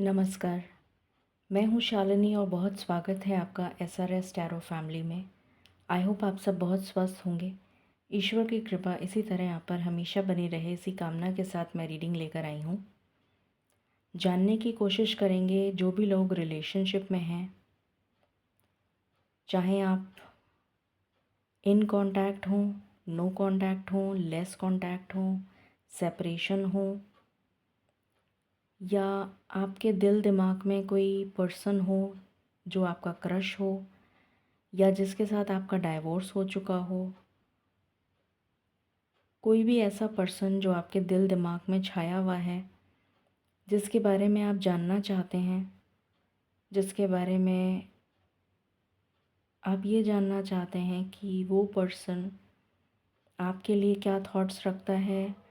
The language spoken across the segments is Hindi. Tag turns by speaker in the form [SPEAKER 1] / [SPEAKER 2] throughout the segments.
[SPEAKER 1] नमस्कार। मैं हूँ शालिनी और बहुत स्वागत है आपका SRS टैरो फैमिली में। आई होप आप सब बहुत स्वस्थ होंगे। ईश्वर की कृपा इसी तरह आप पर हमेशा बनी रहे, इसी कामना के साथ मैं रीडिंग लेकर आई हूँ। जानने की कोशिश करेंगे जो भी लोग रिलेशनशिप में हैं, चाहे आप इन कांटेक्ट हों, नो कांटेक्ट हों, लेस कांटेक्ट हों, सेपरेशन हो, या आपके दिल दिमाग में कोई पर्सन हो जो आपका क्रश हो, या जिसके साथ आपका डाइवोर्स हो चुका हो। कोई भी ऐसा पर्सन जो आपके दिल दिमाग में छाया हुआ है, जिसके बारे में आप जानना चाहते हैं, जिसके बारे में आप ये जानना चाहते हैं कि वो पर्सन आपके लिए क्या थॉट्स रखता है,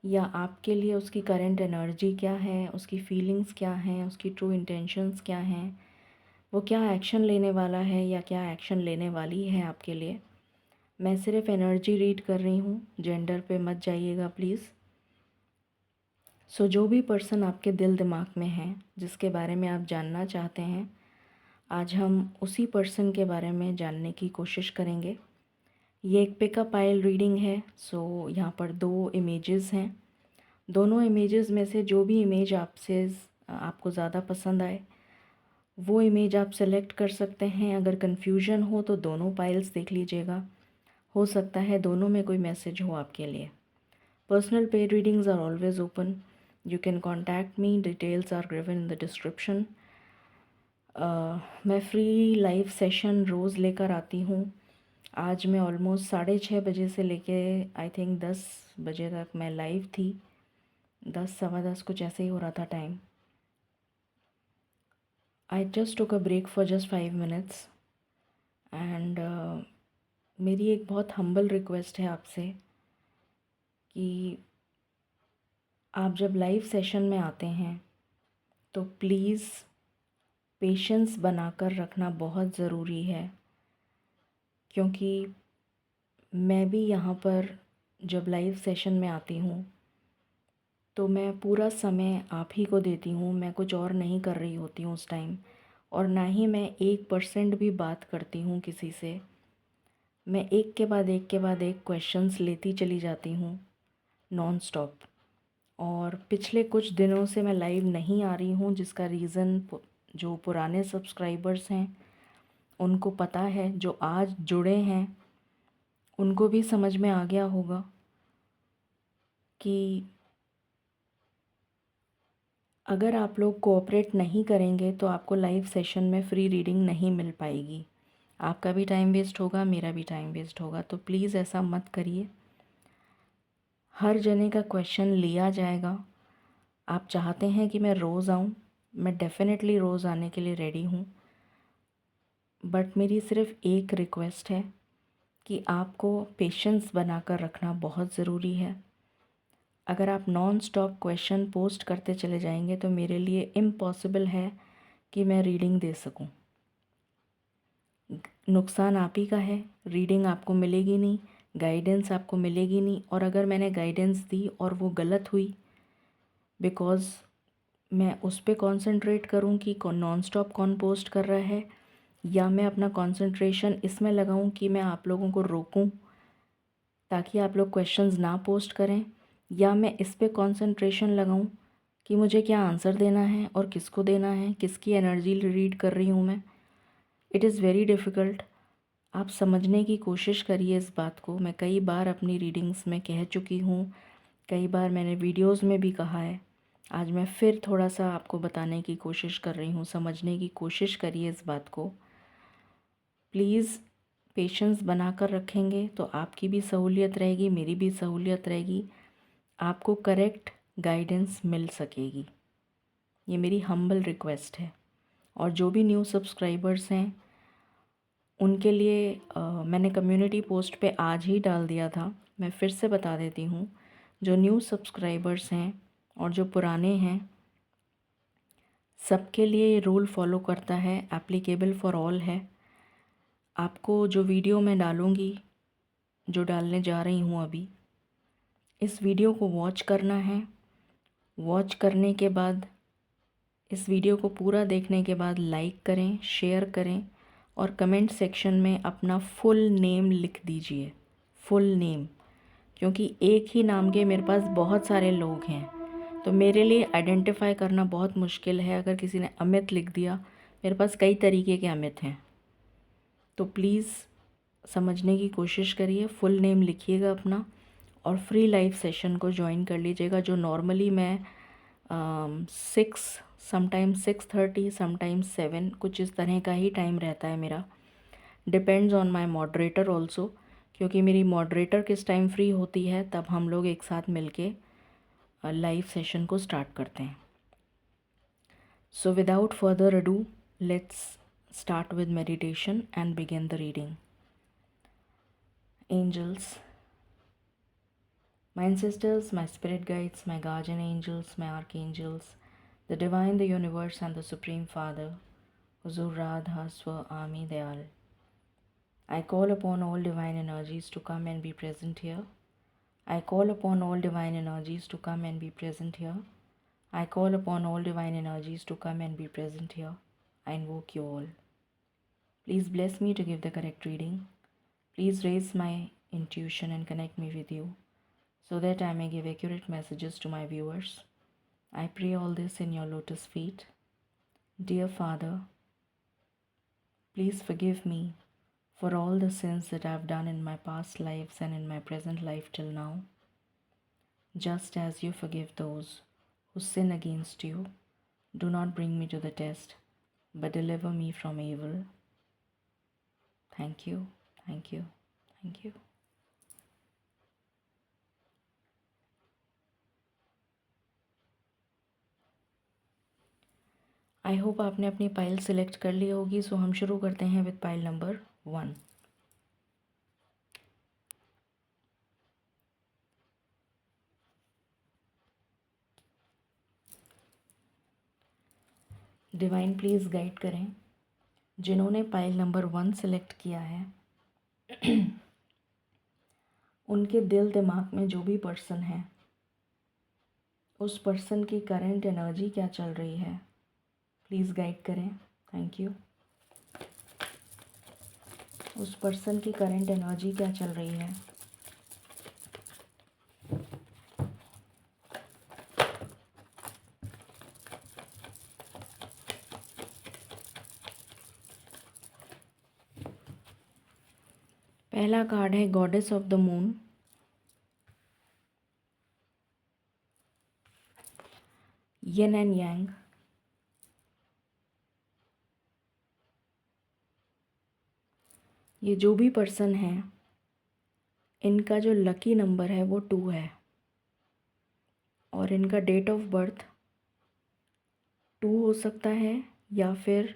[SPEAKER 1] या आपके लिए उसकी करंट एनर्जी क्या है, उसकी फीलिंग्स क्या हैं, उसकी ट्रू इंटेंशंस क्या हैं, वो क्या एक्शन लेने वाला है या क्या एक्शन लेने वाली है आपके लिए। मैं सिर्फ एनर्जी रीड कर रही हूँ, जेंडर पे मत जाइएगा प्लीज़। जो भी पर्सन आपके दिल दिमाग में है, जिसके बारे में आप जानना चाहते हैं, आज हम उसी पर्सन के बारे में जानने की कोशिश करेंगे। ये एक पिकअप आइल रीडिंग है। यहाँ पर 2 इमेजेस हैं। दोनों इमेजेस में से जो भी इमेज आपको ज़्यादा पसंद आए, वो इमेज आप सेलेक्ट कर सकते हैं। अगर कन्फ्यूजन हो तो दोनों पाइल्स देख लीजिएगा, हो सकता है दोनों में कोई मैसेज हो आपके लिए। Personal paid readings are always open. You can contact me, details are given in the description. मैं फ्री लाइव सेशन रोज़ लेकर आती हूँ। आज मैं ऑलमोस्ट 6:30 बजे से लेके आई थिंक 10 बजे तक मैं लाइव थी। 10 सवा 10 कुछ ऐसे ही हो रहा था time. I just took a break for just 5 minutes and मेरी एक बहुत हम्बल रिक्वेस्ट है आपसे कि आप जब लाइव सेशन में आते हैं तो प्लीज़ पेशेंस बनाकर रखना बहुत ज़रूरी है, क्योंकि मैं भी यहाँ पर जब लाइव सेशन में आती हूँ तो मैं पूरा समय आप ही को देती हूँ। मैं कुछ और नहीं कर रही होती हूँ उस टाइम, और ना ही मैं 1% भी बात करती हूँ किसी से। मैं एक के बाद एक के बाद एक क्वेश्चंस लेती चली जाती हूँ नॉन स्टॉप। और पिछले कुछ दिनों से मैं लाइव नहीं आ रही हूँ, जिसका रीज़न जो पुराने सब्सक्राइबर्स हैं उनको पता है, जो आज जुड़े हैं उनको भी समझ में आ गया होगा कि अगर आप लोग कोऑपरेट नहीं करेंगे तो आपको लाइव सेशन में फ्री रीडिंग नहीं मिल पाएगी। आपका भी टाइम वेस्ट होगा, मेरा भी टाइम वेस्ट होगा। तो प्लीज़ ऐसा मत करिए। हर जने का क्वेश्चन लिया जाएगा। आप चाहते हैं कि मैं रोज़ आऊँ, मैं डेफ़िनेटली रोज़ आने के लिए रेडी हूँ, बट मेरी सिर्फ़ एक रिक्वेस्ट है कि आपको पेशेंस बनाकर रखना बहुत ज़रूरी है। अगर आप नॉन स्टॉप क्वेश्चन पोस्ट करते चले जाएंगे तो मेरे लिए इम्पॉसिबल है कि मैं रीडिंग दे सकूं। नुकसान आप ही का है। रीडिंग आपको मिलेगी नहीं, गाइडेंस आपको मिलेगी नहीं। और अगर मैंने गाइडेंस दी और वो गलत हुई, बिकॉज़ मैं उस पे कॉन्सेंट्रेट करूं कि नॉन स्टॉप कौन पोस्ट कर रहा है, या मैं अपना कंसंट्रेशन इसमें लगाऊं कि मैं आप लोगों को रोकूं ताकि आप लोग क्वेश्चंस ना पोस्ट करें, या मैं इस पे कंसंट्रेशन लगाऊं कि मुझे क्या आंसर देना है और किसको देना है, किसकी एनर्जी रीड कर रही हूँ मैं। It is very difficult. आप समझने की कोशिश करिए इस बात को। मैं कई बार अपनी रीडिंग्स में कह चुकी हूँ, कई बार मैंने वीडियोस में भी कहा है। आज मैं फिर थोड़ा सा आपको बताने की कोशिश कर रही हूँ। समझने की कोशिश करिए इस बात को प्लीज़। पेशेंस बनाकर रखेंगे तो आपकी भी सहूलियत रहेगी, मेरी भी सहूलियत रहेगी, आपको करेक्ट गाइडेंस मिल सकेगी। ये मेरी हम्बल रिक्वेस्ट है। और जो भी न्यू सब्सक्राइबर्स हैं उनके लिए मैंने कम्युनिटी पोस्ट पे आज ही डाल दिया था, मैं फिर से बता देती हूँ। जो न्यू सब्सक्राइबर्स हैं और जो पुराने हैं, सबके लिए ये रूल फॉलो करता है, एप्लीकेबल फॉर ऑल है। आपको जो वीडियो मैं डालूँगी, जो डालने जा रही हूँ अभी, इस वीडियो को वॉच करना है। वॉच करने के बाद इस वीडियो को पूरा देखने के बाद लाइक करें, शेयर करें और कमेंट सेक्शन में अपना फुल नेम लिख दीजिए, फुल नेम, क्योंकि एक ही नाम के मेरे पास बहुत सारे लोग हैं, तो मेरे लिए आइडेंटिफाई करना बहुत मुश्किल है। अगर किसी ने अमित लिख दिया, मेरे पास कई तरीके के अमित हैं, तो प्लीज़ समझने की कोशिश करिए, फुल नेम लिखिएगा अपना और फ्री लाइव सेशन को ज्वाइन कर लीजिएगा, जो नॉर्मली मैं 6, समटाइम्स 6:30, समटाइम्स 7, कुछ इस तरह का ही टाइम रहता है मेरा। Depends on my moderator also, क्योंकि मेरी मॉडरेटर किस टाइम फ्री होती है तब हम लोग एक साथ मिलके लाइव सेशन को स्टार्ट करते हैं। So without further ado, let's start with meditation and begin the reading. Angels, my ancestors, my spirit guides, my guardian angels, my archangels, the divine, the universe, and the Supreme Father, Huzur Radha Swa Ami Dayal. I call upon all divine energies to come and be present here. I call upon all divine energies to come and be present here. I call upon all divine energies to come and be present here. I invoke you all. Please bless me to give the correct reading. Please raise my intuition and connect me with you so that I may give accurate messages to my viewers. I pray all this in your lotus feet. Dear Father, please forgive me for all the sins that I have done in my past lives and in my present life till now, just as you forgive those who sin against you. Do not bring me to the test, but deliver me from evil. Thank you, thank you, thank you. I hope आपने अपनी पाइल सिलेक्ट कर ली होगी। सो हम शुरू करते हैं with pile number 1। Divine please guide करें जिन्होंने पाइल नंबर 1 सिलेक्ट किया है, उनके दिल दिमाग में जो भी पर्सन है, उस पर्सन की करंट एनर्जी क्या चल रही है, प्लीज़ गाइड करें। Thank you. उस पर्सन की करंट एनर्जी क्या चल रही है। पहला कार्ड है goddess of the moon, yin and yang. ये जो भी पर्सन है, इनका जो लकी नंबर है वो 2 है और इनका डेट ऑफ बर्थ 2 हो सकता है या फिर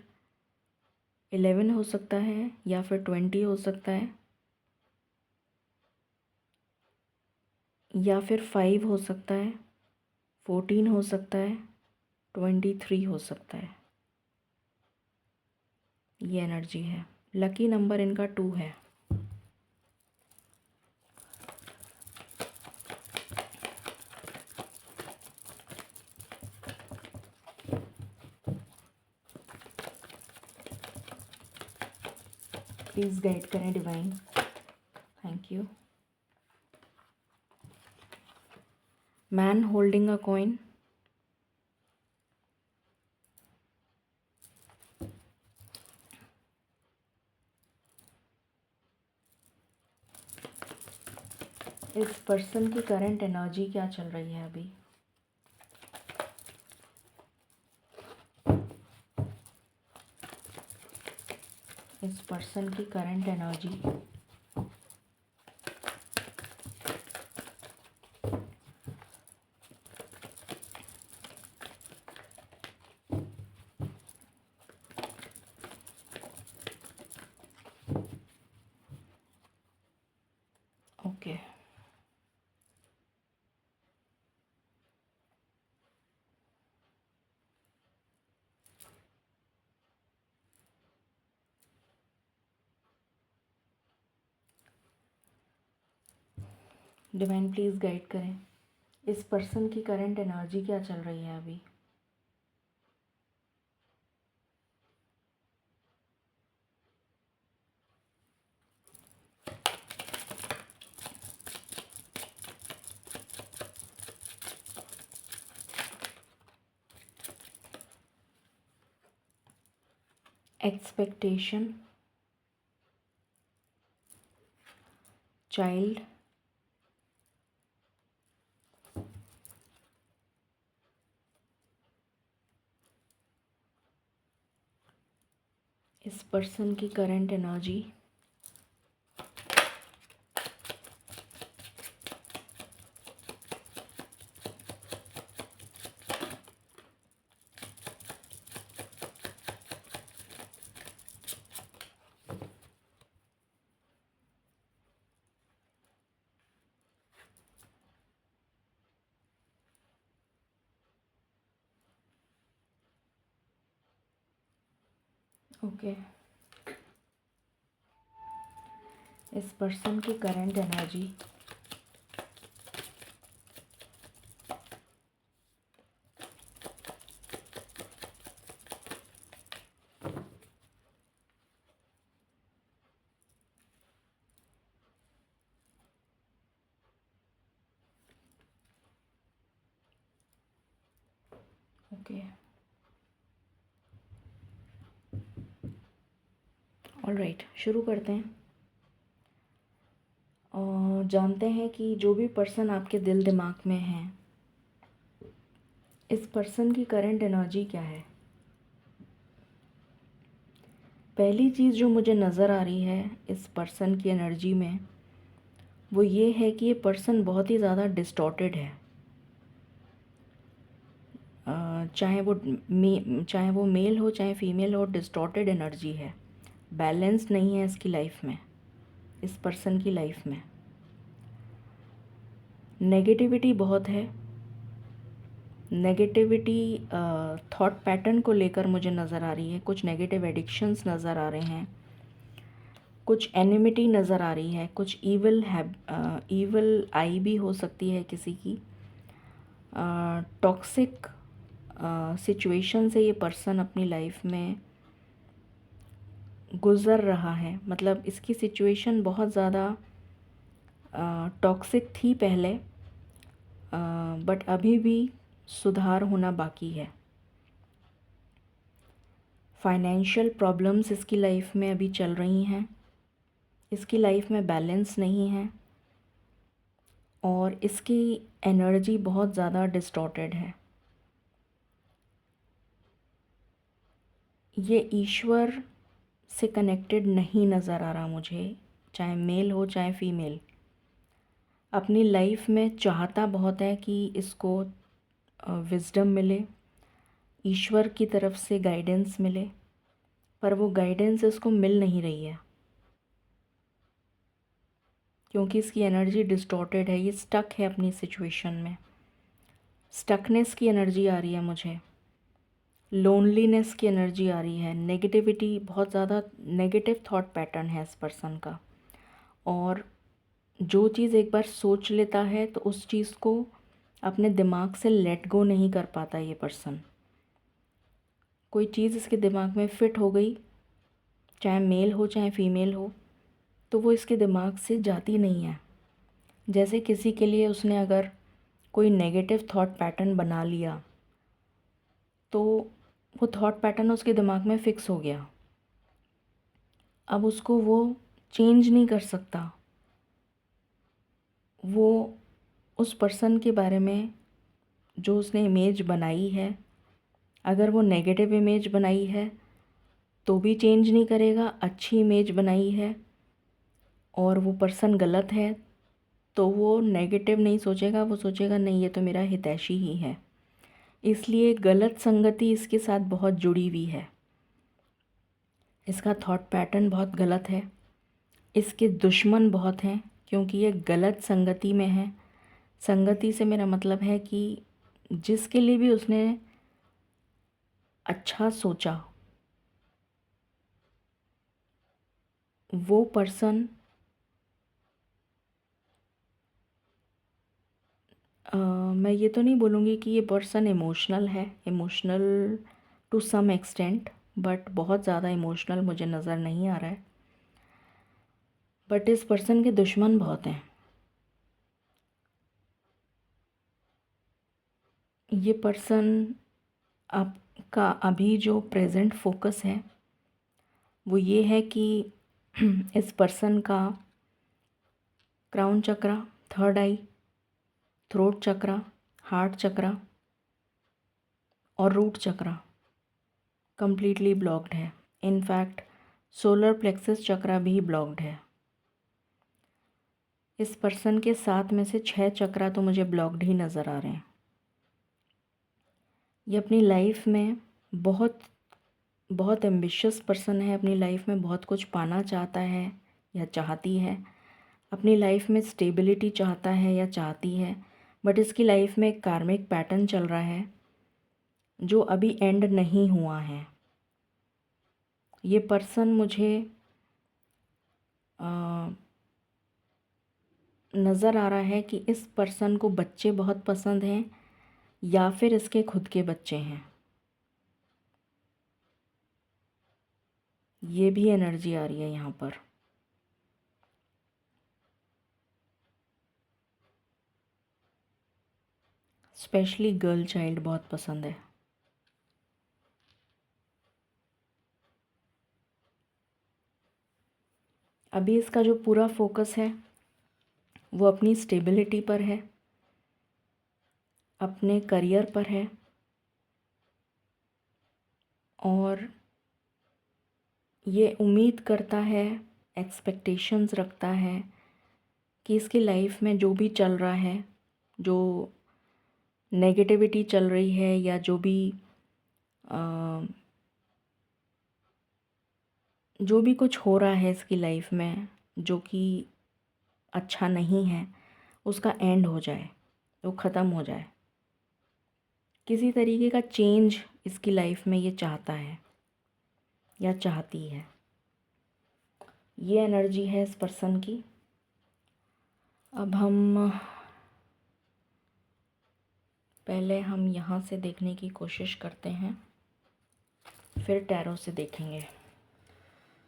[SPEAKER 1] 11 हो सकता है या फिर 20 हो सकता है या फिर 5 हो सकता है, 14 हो सकता है, 23 हो सकता है। ये एनर्जी है। लकी नंबर इनका 2 है। प्लीज़ गाइड करें divine. Thank you. Man holding a coin, इस पर्सन की करंट एनर्जी क्या चल रही है अभी। इस पर्सन की current energy okay. Divine please guide करें, इस पर्सन की करंट एनर्जी क्या चल रही है अभी। एक्सपेक्टेशन, चाइल्ड, इस पर्सन की करंट एनर्जी, ओके। इस पर्सन की करंट एनर्जी, ओके, ऑलराइट, शुरू करते हैं और जानते हैं कि जो भी पर्सन आपके दिल दिमाग में है, इस पर्सन की करंट एनर्जी क्या है। पहली चीज़ जो मुझे नज़र आ रही है इस पर्सन की एनर्जी में, वो ये है कि ये पर्सन बहुत ही ज़्यादा डिस्टॉर्टेड है। चाहे वो मेल हो चाहे फीमेल हो, डिस्टॉर्टेड एनर्जी है, बैलेंस नहीं है इसकी लाइफ में, इस पर्सन की लाइफ में नेगेटिविटी बहुत है। नेगेटिविटी थॉट पैटर्न को लेकर मुझे नज़र आ रही है, कुछ नेगेटिव एडिक्शंस नज़र आ रहे हैं, कुछ एनिमिटी नज़र आ रही है, कुछ ईविल आई भी हो सकती है किसी की। टॉक्सिक सिचुएशन से ये पर्सन अपनी लाइफ में गुज़र रहा है, मतलब इसकी सिचुएशन बहुत ज़्यादा टॉक्सिक थी पहले, बट अभी भी सुधार होना बाकी है। फाइनेंशियल प्रॉब्लम्स इसकी लाइफ में अभी चल रही हैं, इसकी लाइफ में बैलेंस नहीं है और इसकी एनर्जी बहुत ज़्यादा डिस्टॉर्टेड है। ये ईश्वर से कनेक्टेड नहीं नज़र आ रहा मुझे, चाहे मेल हो चाहे फीमेल। अपनी लाइफ में चाहता बहुत है कि इसको विज़डम मिले, ईश्वर की तरफ से गाइडेंस मिले, पर वो गाइडेंस इसको मिल नहीं रही है क्योंकि इसकी एनर्जी डिस्टॉर्टेड है। ये स्टक है अपनी सिचुएशन में, स्टकनेस की एनर्जी आ रही है मुझे, लोनलीनेस की एनर्जी आ रही है, नेगेटिविटी, बहुत ज़्यादा नेगेटिव थॉट पैटर्न है इस पर्सन का। और जो चीज़ एक बार सोच लेता है तो उस चीज़ को अपने दिमाग से लेट गो नहीं कर पाता ये पर्सन। कोई चीज़ इसके दिमाग में फ़िट हो गई, चाहे मेल हो चाहे फीमेल हो, तो वो इसके दिमाग से जाती नहीं है। जैसे किसी के लिए उसने अगर कोई नेगेटिव थॉट पैटर्न बना लिया तो वो थॉट पैटर्न उसके दिमाग में फ़िक्स हो गया, अब उसको वो चेंज नहीं कर सकता। वो उस पर्सन के बारे में जो उसने इमेज बनाई है, अगर वो नेगेटिव इमेज बनाई है तो भी चेंज नहीं करेगा, अच्छी इमेज बनाई है और वो पर्सन गलत है तो वो नेगेटिव नहीं सोचेगा, वो सोचेगा नहीं ये तो मेरा हितैषी ही है। इसलिए गलत संगति इसके साथ बहुत जुड़ी हुई है, इसका थॉट पैटर्न बहुत गलत है, इसके दुश्मन बहुत हैं क्योंकि ये गलत संगति में है। संगति से मेरा मतलब है कि जिसके लिए भी उसने अच्छा सोचा वो पर्सन मैं ये तो नहीं बोलूँगी कि ये पर्सन इमोशनल है, emotional to some extent, but बहुत ज़्यादा इमोशनल मुझे नज़र नहीं आ रहा है। बट इस पर्सन के दुश्मन बहुत हैं। ये पर्सन आपका अभी जो प्रेजेंट फोकस है वो ये है कि इस पर्सन का क्राउन चक्रा, थर्ड आई, थ्रोट चक्रा, हार्ट चक्रा और रूट चक्रा कंप्लीटली ब्लॉक्ड है। इनफैक्ट सोलर प्लेक्सस चक्रा भी ब्लॉक्ड है। इस पर्सन के 7 में से 6 चक्रा तो मुझे ब्लॉक्ड ही नज़र आ रहे हैं। ये अपनी लाइफ में बहुत बहुत एम्बिशियस पर्सन है, अपनी लाइफ में बहुत कुछ पाना चाहता है या चाहती है, अपनी लाइफ में स्टेबिलिटी चाहता है या चाहती है, बट इसकी लाइफ में एक कार्मिक पैटर्न चल रहा है जो अभी एंड नहीं हुआ है। ये पर्सन मुझे नज़र आ रहा है कि इस पर्सन को बच्चे बहुत पसंद हैं या फिर इसके खुद के बच्चे हैं। ये भी एनर्जी आ रही है यहाँ पर। स्पेशली गर्ल चाइल्ड बहुत पसंद है। अभी इसका जो पूरा फोकस है वो अपनी स्टेबिलिटी पर है, अपने करियर पर है और ये उम्मीद करता है, एक्सपेक्टेशंस रखता है कि इसकी लाइफ में जो भी चल रहा है, जो नेगेटिविटी चल रही है या जो भी कुछ हो रहा है इसकी लाइफ में जो कि अच्छा नहीं है, उसका एंड हो जाए, वो ख़त्म हो जाए। किसी तरीके का चेंज इसकी लाइफ में ये चाहता है या चाहती है। ये एनर्जी है इस पर्सन की। अब पहले हम यहाँ से देखने की कोशिश करते हैं, फिर टैरो से देखेंगे।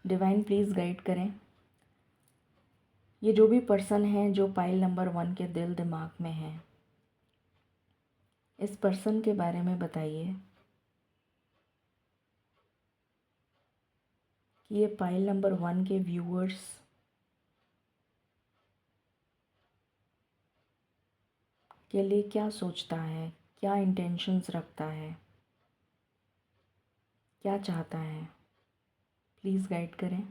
[SPEAKER 1] डिवाइन प्लीज़ गाइड करें। ये जो भी पर्सन है जो पाइल नंबर 1 के दिल दिमाग में है, इस पर्सन के बारे में बताइए कि ये पाइल नंबर 1 के व्यूअर्स के लिए क्या सोचता है, क्या इंटेंशंस रखता है, क्या चाहता है। प्लीज़ गाइड करें।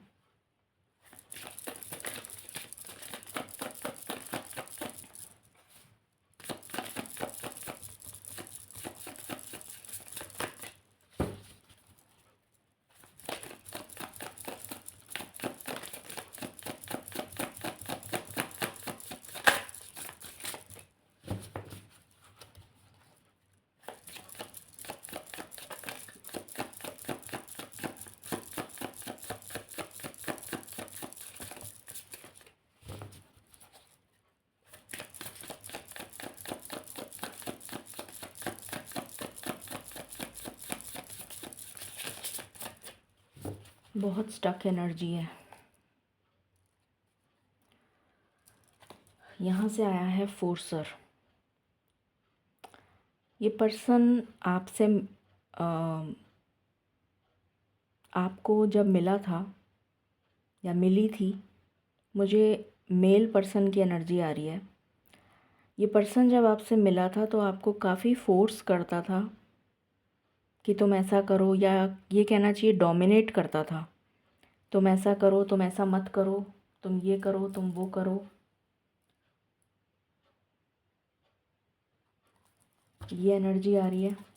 [SPEAKER 1] बहुत स्टक एनर्जी है। यहाँ से आया है फोर्सर। ये पर्सन आपसे आपको जब मिला था या मिली थी, मुझे मेल पर्सन की एनर्जी आ रही है। ये पर्सन जब आपसे मिला था तो आपको काफ़ी फोर्स करता था कि तुम ऐसा करो, या ये कहना चाहिए डोमिनेट करता था। तुम ऐसा करो, तुम ऐसा मत करो, तुम ये करो, तुम वो करो। ये एनर्जी आ रही है।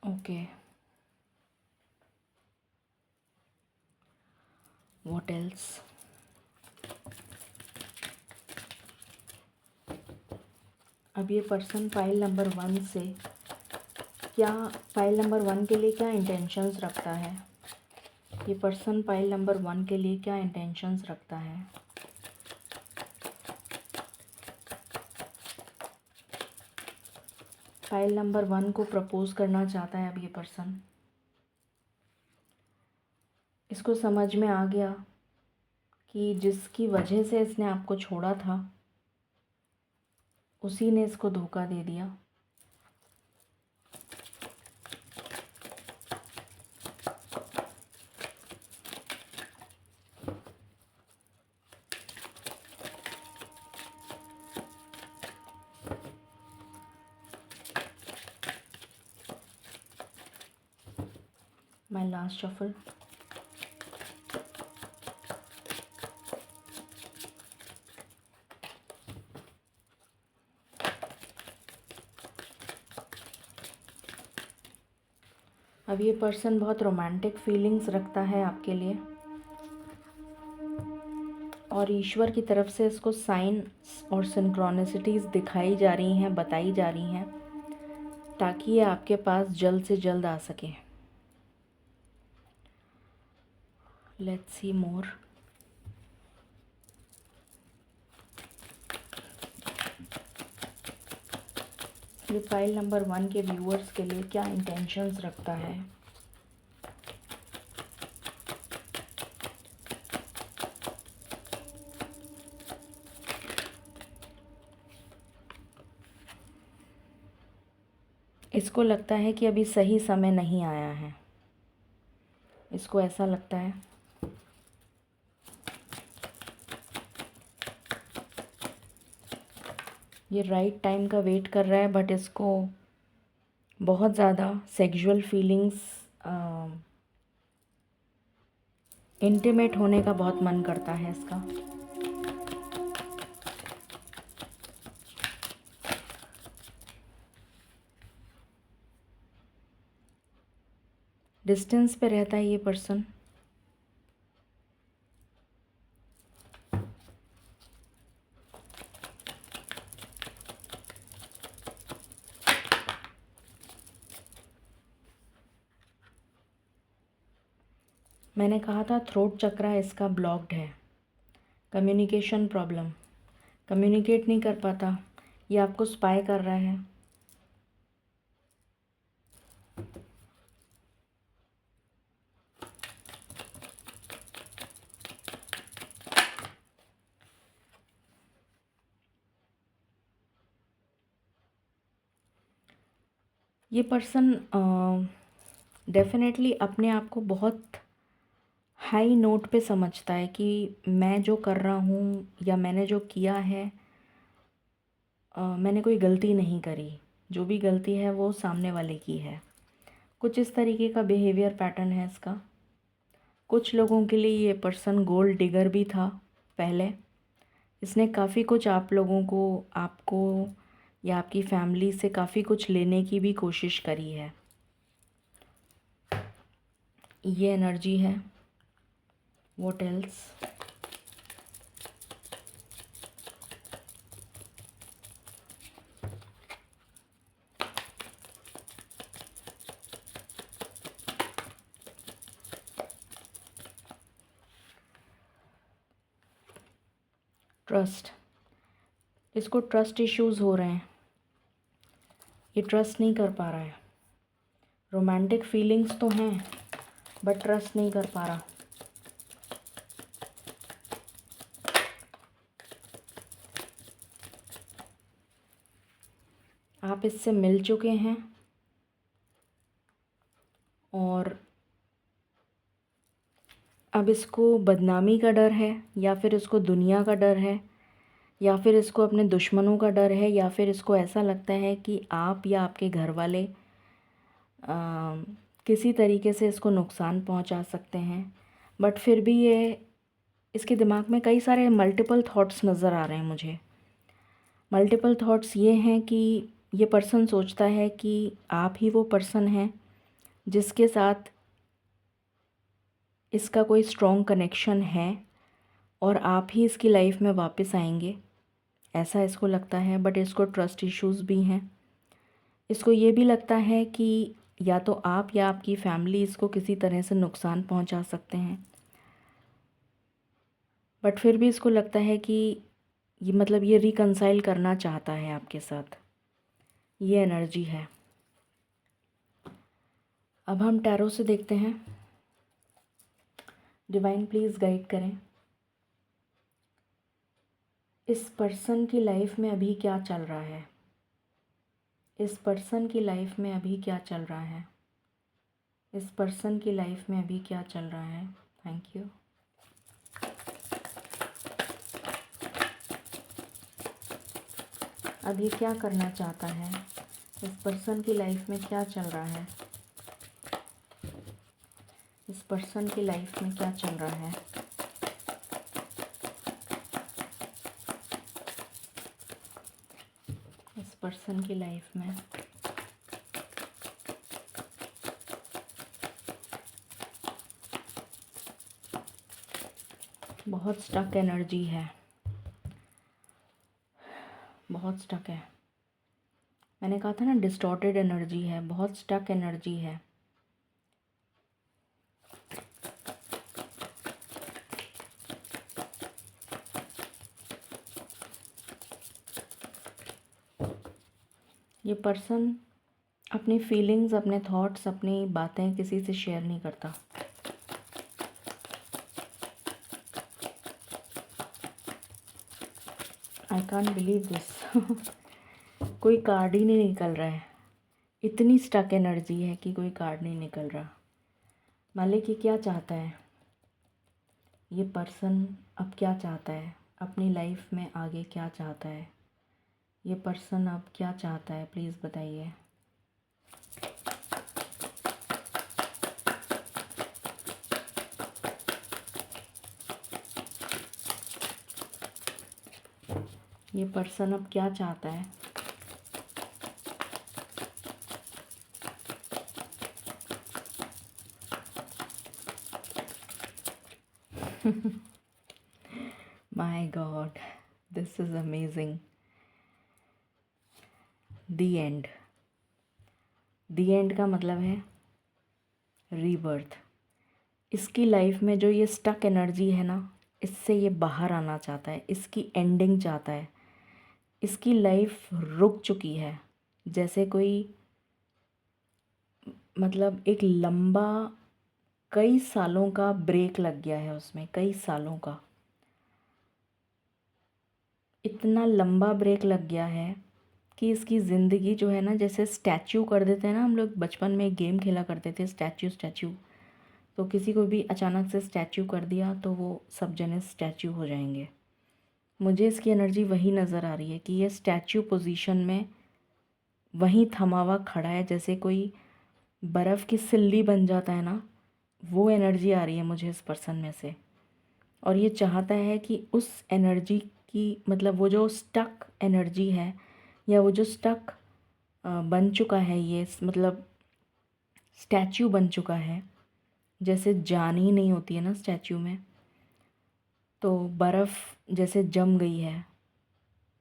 [SPEAKER 1] Okay, what else? अब ये पर्सन फाइल नंबर 1 से क्या, फाइल नंबर 1 के लिए क्या इंटेंशंस रखता है? ये पर्सन फाइल नंबर 1 के लिए क्या इंटेंशंस रखता है? फाइल नंबर 1 को प्रपोज करना चाहता है अब ये पर्सन। इसको समझ में आ गया कि जिसकी वजह से इसने आपको छोड़ा था उसी ने इसको धोखा दे दिया। My last shuffle. अब ये पर्सन बहुत रोमांटिक फीलिंग्स रखता है आपके लिए और ईश्वर की तरफ से इसको साइन और सिंक्रोनिसिटीज़ दिखाई जा रही हैं, बताई जा रही हैं, ताकि ये आपके पास जल्द से जल्द आ सके। लेट्स सी मोर। ये फाइल नंबर 1 के व्यूअर्स के लिए क्या इंटेंशंस रखता है। इसको लगता है कि अभी सही समय नहीं आया है। इसको ऐसा लगता है। ये राइट टाइम का वेट कर रहा है, बट इसको बहुत ज़्यादा सेक्सुअल फीलिंग्स, इंटीमेट होने का बहुत मन करता है इसका। डिस्टेंस पे रहता है ये पर्सन। मैंने कहा था थ्रोट चक्रा इसका ब्लॉक्ड है। कम्युनिकेशन प्रॉब्लम, कम्युनिकेट नहीं कर पाता। ये आपको स्पाई कर रहा है। ये पर्सन डेफिनेटली अपने आप को बहुत हाई नोट पे समझता है कि मैं जो कर रहा हूँ या मैंने जो किया है, मैंने कोई गलती नहीं करी। जो भी गलती है वो सामने वाले की है। कुछ इस तरीके का बिहेवियर पैटर्न है इसका। कुछ लोगों के लिए ये पर्सन गोल्ड डिगर भी था पहले। इसने काफ़ी कुछ आप लोगों को, आपको या आपकी फैमिली से काफ़ी कुछ लेने की भी कोशिश करी है। ये एनर्जी है। What else? ट्रस्ट। इसको ट्रस्ट इश्यूज़ हो रहे हैं। ये ट्रस्ट नहीं कर पा रहा है। रोमांटिक फीलिंग्स तो हैं बट ट्रस्ट नहीं कर पा रहा। आप इससे मिल चुके हैं और अब इसको बदनामी का डर है, या फिर इसको दुनिया का डर है, या फिर इसको अपने दुश्मनों का डर है, या फिर इसको ऐसा लगता है कि आप या आपके घर वाले किसी तरीके से इसको नुकसान पहुंचा सकते हैं। बट फिर भी ये, इसके दिमाग में कई सारे मल्टीपल थॉट्स नज़र आ रहे हैं मुझे। मल्टीपल थॉट्स ये हैं कि ये पर्सन सोचता है कि आप ही वो पर्सन हैं जिसके साथ इसका कोई स्ट्रॉन्ग कनेक्शन है और आप ही इसकी लाइफ में वापस आएंगे, ऐसा इसको लगता है। बट इसको ट्रस्ट इश्यूज़ भी हैं। इसको ये भी लगता है कि या तो आप या आपकी फैमिली इसको किसी तरह से नुकसान पहुंचा सकते हैं। बट फिर भी इसको लगता है कि ये, मतलब ये रिकंसाइल करना चाहता है आपके साथ। ये एनर्जी है। अब हम टैरो से देखते हैं। डिवाइन प्लीज़ गाइड करें, इस पर्सन की लाइफ में अभी क्या चल रहा है। इस पर्सन की लाइफ में अभी क्या चल रहा है। इस पर्सन की लाइफ में अभी क्या चल रहा है। Thank you. अब ये क्या करना चाहता है। इस पर्सन की लाइफ में क्या चल रहा है। इस पर्सन की लाइफ में क्या चल रहा है। इस पर्सन की लाइफ में बहुत स्टक एनर्जी है, बहुत स्टक है। मैंने कहा था ना डिस्टॉर्टेड एनर्जी है, बहुत स्टक एनर्जी है। ये पर्सन अपनी फीलिंग्स, अपने थॉट्स, अपनी बातें किसी से शेयर नहीं करता। I can't believe this. कोई कार्ड ही नहीं निकल रहा है। इतनी स्टक एनर्जी है कि कोई कार्ड नहीं निकल रहा। मालिक ये क्या चाहता है। ये पर्सन अब क्या चाहता है, अपनी लाइफ में आगे क्या चाहता है। ये पर्सन अब क्या चाहता है, प्लीज़ बताइए। ये पर्सन अब क्या चाहता है। My God, this is amazing. The and. The and का मतलब है रीबर्थ। इसकी लाइफ में जो ये स्टक एनर्जी है ना, इससे ये बाहर आना चाहता है, इसकी एंडिंग चाहता है। इसकी लाइफ रुक चुकी है, जैसे कोई मतलब एक लंबा कई सालों का ब्रेक लग गया है उसमें, कई सालों का। इतना लंबा ब्रेक लग गया है कि इसकी ज़िंदगी जो है ना, जैसे स्टैचू कर देते हैं ना, हम लोग बचपन में एक गेम खेला करते थे स्टैचू स्टैचू। तो किसी को भी अचानक से स्टैचू कर दिया तो वो सब जने स्टैचू हो जाएंगे। मुझे इसकी एनर्जी वही नज़र आ रही है कि ये स्टैचू पोजीशन में वहीं थमा हुआ खड़ा है, जैसे कोई बर्फ़ की सिल्ली बन जाता है ना, वो एनर्जी आ रही है मुझे इस पर्सन में से। और ये चाहता है कि उस एनर्जी की, मतलब वो जो स्टक एनर्जी है या वो जो स्टक बन चुका है, ये मतलब स्टैचू बन चुका है, जैसे जान ही नहीं होती है ना स्टैचू में, तो बर्फ़ जैसे जम गई है,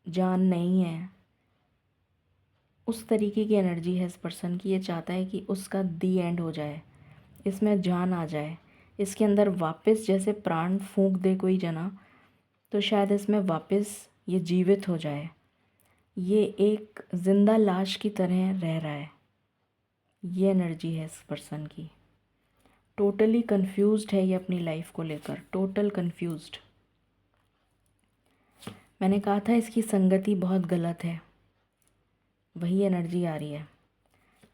[SPEAKER 1] जान नहीं है, उस तरीके की एनर्जी है इस पर्सन की। ये चाहता है कि उसका दी एंड हो जाए, इसमें जान आ जाए, इसके अंदर वापस जैसे प्राण फूंक दे कोई जना, तो शायद इसमें वापस ये जीवित हो जाए। ये एक ज़िंदा लाश की तरह रह रहा है। ये एनर्जी है इस पर्सन की। टोटली कंफ्यूज्ड है ये अपनी लाइफ को लेकर, टोटल कंफ्यूज्ड। मैंने कहा था इसकी संगति बहुत गलत है, वही एनर्जी आ रही है।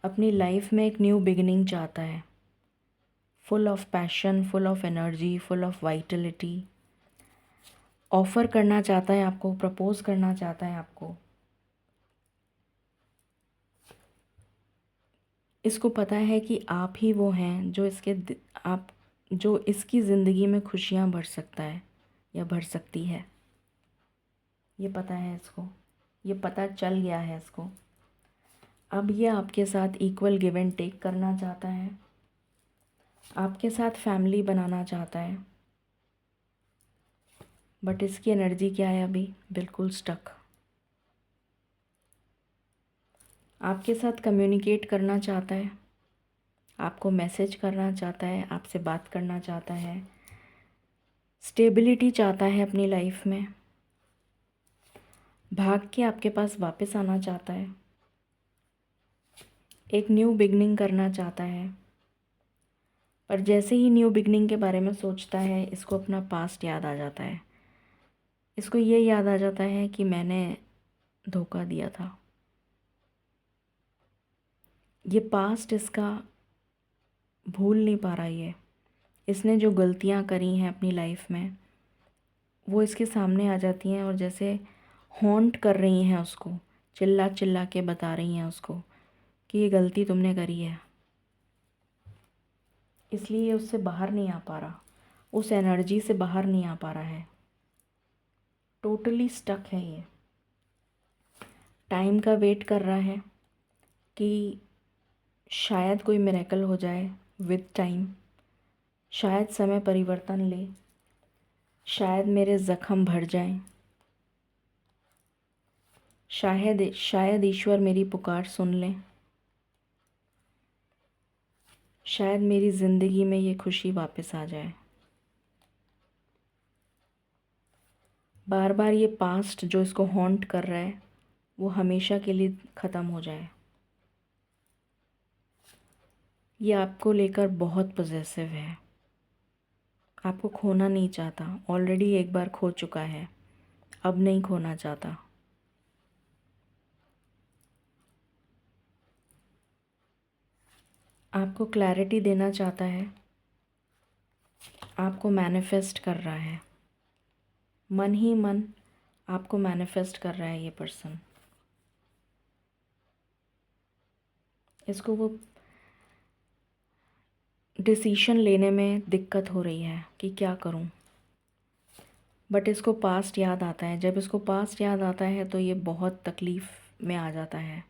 [SPEAKER 1] अपनी लाइफ में एक न्यू बिगिनिंग चाहता है, full of passion, full of energy, full of Vitality. Offer करना चाहता है आपको, प्रपोज करना चाहता है आपको। इसको पता है कि आप ही वो हैं जो आप जो इसकी ज़िंदगी में खुशियाँ भर सकता है या भर सकती है। ये पता है इसको, ये पता चल गया है इसको। अब ये आपके साथ इक्वल गिव एंड टेक करना चाहता है, आपके साथ फैमिली बनाना चाहता है। बट इसकी एनर्जी क्या है अभी, बिल्कुल स्टक। आपके साथ कम्युनिकेट करना चाहता है, आपको मैसेज करना चाहता है, आपसे बात करना चाहता है, स्टेबिलिटी चाहता है अपनी लाइफ में, भाग के आपके पास वापस आना चाहता है। एक न्यू बिगनिंग करना चाहता है, पर जैसे ही न्यू बिगनिंग के बारे में सोचता है इसको अपना पास्ट याद आ जाता है। इसको ये याद आ जाता है कि मैंने धोखा दिया था। ये पास्ट इसका भूल नहीं पा रहा। ये इसने जो गलतियाँ करी हैं अपनी लाइफ में वो इसके सामने आ जाती हैं और जैसे हॉन्ट कर रही हैं उसको, चिल्ला चिल्ला के बता रही हैं उसको कि ये गलती तुमने करी है। इसलिए ये उससे बाहर नहीं आ पा रहा, उस एनर्जी से बाहर नहीं आ पा रहा है। टोटली स्टक है ये। टाइम का वेट कर रहा है कि शायद कोई मिरेकल हो जाए विद टाइम, शायद समय परिवर्तन ले, शायद मेरे ज़ख्म भर जाएं, शायद ईश्वर मेरी पुकार सुन लें, शायद मेरी ज़िंदगी में ये खुशी वापस आ जाए। बार बार ये पास्ट जो इसको हॉन्ट कर रहा है वो हमेशा के लिए ख़त्म हो जाए। ये आपको लेकर बहुत पॉजेसिव है, आपको खोना नहीं चाहता। ऑलरेडी एक बार खो चुका है, अब नहीं खोना चाहता। आपको क्लैरिटी देना चाहता है, आपको मैनिफेस्ट कर रहा है, मन ही मन आपको मैनिफेस्ट कर रहा है ये पर्सन। इसको वो डिसीशन लेने में दिक्कत हो रही है कि क्या करूं, बट इसको पास्ट याद आता है। जब इसको पास्ट याद आता है तो ये बहुत तकलीफ़ में आ जाता है।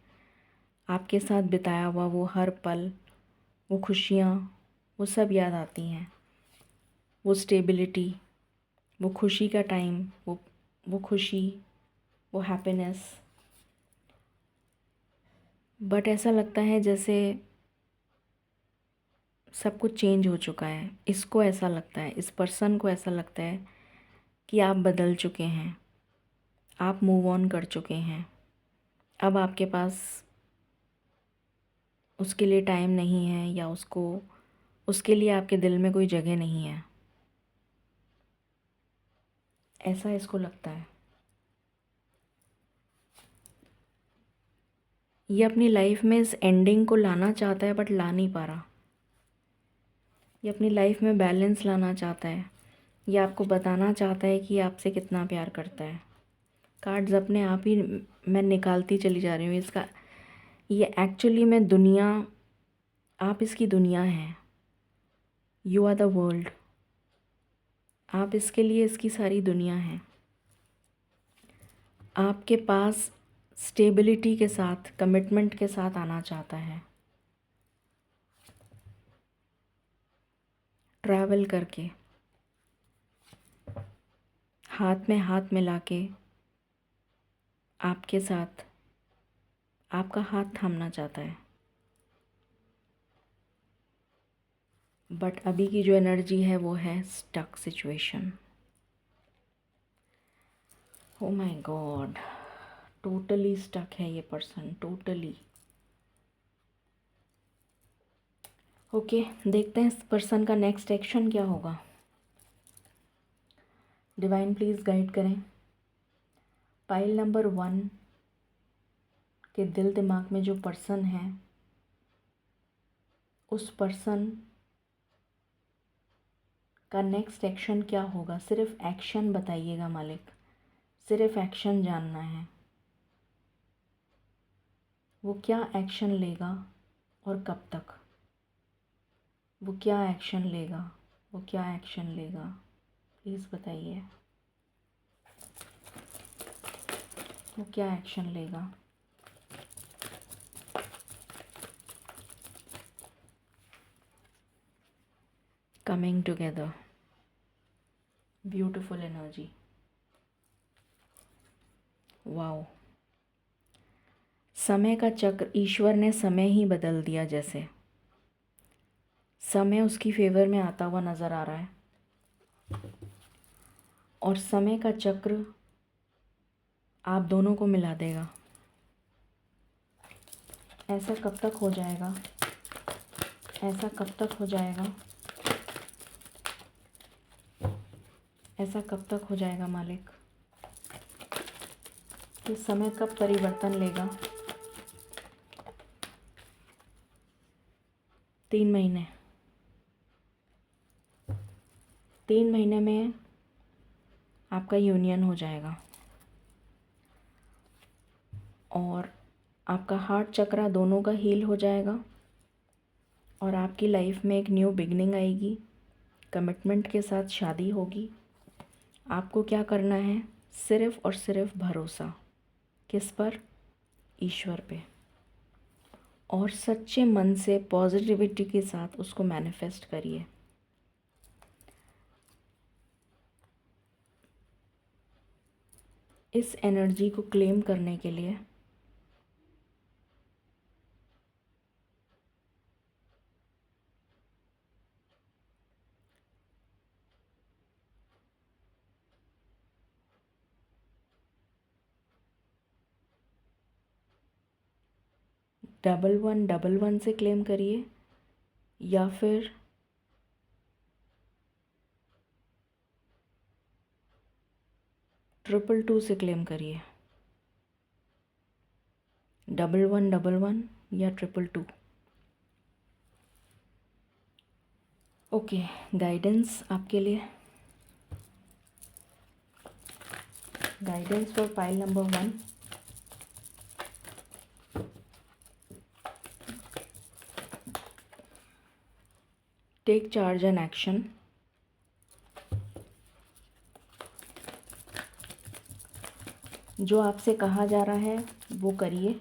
[SPEAKER 1] आपके साथ बिताया हुआ वो हर पल, वो खुशियाँ, वो सब याद आती हैं। वो स्टेबिलिटी, वो खुशी का टाइम, वो खुशी, वो हैप्पीनेस। बट ऐसा लगता है जैसे सब कुछ चेंज हो चुका है। इसको ऐसा लगता है, इस पर्सन को ऐसा लगता है कि आप बदल चुके हैं, आप मूव ऑन कर चुके हैं। अब आपके पास उसके लिए टाइम नहीं है या उसके लिए आपके दिल में कोई जगह नहीं है, ऐसा इसको लगता है। ये अपनी लाइफ में इस एंडिंग को लाना चाहता है बट ला नहीं पा रहा। ये अपनी लाइफ में बैलेंस लाना चाहता है। ये आपको बताना चाहता है कि आपसे कितना प्यार करता है। कार्ड्स अपने आप ही मैं निकालती चली जा रही हूँ। इसका ये एक्चुअली में दुनिया, आप इसकी दुनिया हैं। You are the world. आप इसके लिए इसकी सारी दुनिया है। आपके पास स्टेबिलिटी के साथ, कमिटमेंट के साथ आना चाहता है, ट्रैवल करके, हाथ में हाथ मिला के आपके साथ आपका हाथ थामना चाहता है। बट अभी की जो एनर्जी है वो है stuck situation. Oh my god, totally stuck है ये पर्सन, टोटली। ओके, देखते हैं इस पर्सन का नेक्स्ट एक्शन क्या होगा। डिवाइन प्लीज़ गाइड करें। पाइल नंबर 1 के दिल दिमाग में जो पर्सन है उस पर्सन का नेक्स्ट एक्शन क्या होगा। सिर्फ एक्शन बताइएगा मालिक, सिर्फ एक्शन जानना है। वो क्या एक्शन लेगा और कब तक। वो क्या एक्शन लेगा, वो क्या एक्शन लेगा, प्लीज़ बताइए। वो क्या एक्शन लेगा। Coming together, beautiful energy, wow. समय का चक्र, ईश्वर ने समय ही बदल दिया। जैसे समय उसकी फेवर में आता हुआ नज़र आ रहा है और समय का चक्र आप दोनों को मिला देगा। ऐसा कब तक हो जाएगा? ऐसा कब तक हो जाएगा? ऐसा कब तक हो जाएगा मालिक? ये समय कब परिवर्तन लेगा? 3 महीने। 3 महीने में आपका यूनियन हो जाएगा और आपका हार्ट चक्रा दोनों का हील हो जाएगा और आपकी लाइफ में एक न्यू बिगनिंग आएगी। कमिटमेंट के साथ शादी होगी। आपको क्या करना है? सिर्फ़ और सिर्फ भरोसा। किस पर? ईश्वर पे। और सच्चे मन से पॉजिटिविटी के साथ उसको मैनिफेस्ट करिए। इस एनर्जी को क्लेम करने के लिए $1111 से क्लेम करिए या फिर $222 से क्लेम करिए। 1111 या 222। ओके, गाइडेंस आपके लिए। Guidance for pile number 1। Take charge and action. जो आपसे कहा जा रहा है वो करिए।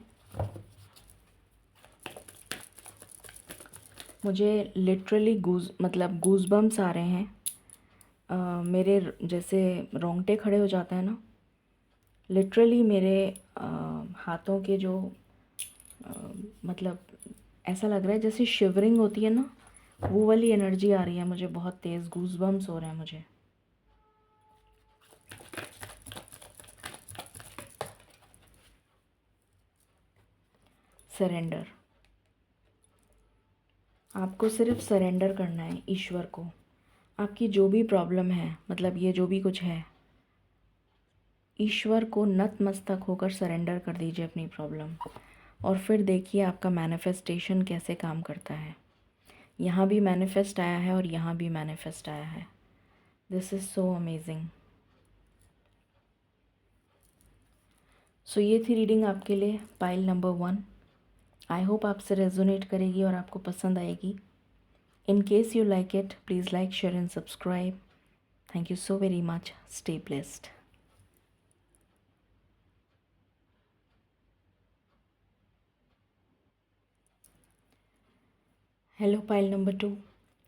[SPEAKER 1] मुझे लिटरली गूज़ बम्स आ रहे हैं। मेरे जैसे रोंगटे खड़े हो जाते हैं ना, लिटरली मेरे हाथों के जो ऐसा लग रहा है जैसे शिवरिंग होती है ना, वो वाली एनर्जी आ रही है मुझे। बहुत तेज़ गूज़ बम्स हो रहे हैं मुझे। सरेंडर। आपको सिर्फ सरेंडर करना है ईश्वर को। आपकी जो भी प्रॉब्लम है, ये जो भी कुछ है, ईश्वर को नतमस्तक होकर सरेंडर कर दीजिए अपनी प्रॉब्लम। और फिर देखिए आपका मैनिफेस्टेशन कैसे काम करता है। यहाँ भी मैनिफेस्ट आया है और यहाँ भी मैनिफेस्ट आया है। This is so amazing. So ये थी रीडिंग आपके लिए, पाइल नंबर 1। आई होप आपसे रेजोनेट करेगी और आपको पसंद आएगी। In case you like it, please like, share and subscribe. Thank you so very much. Stay blessed. Hello pile number 2।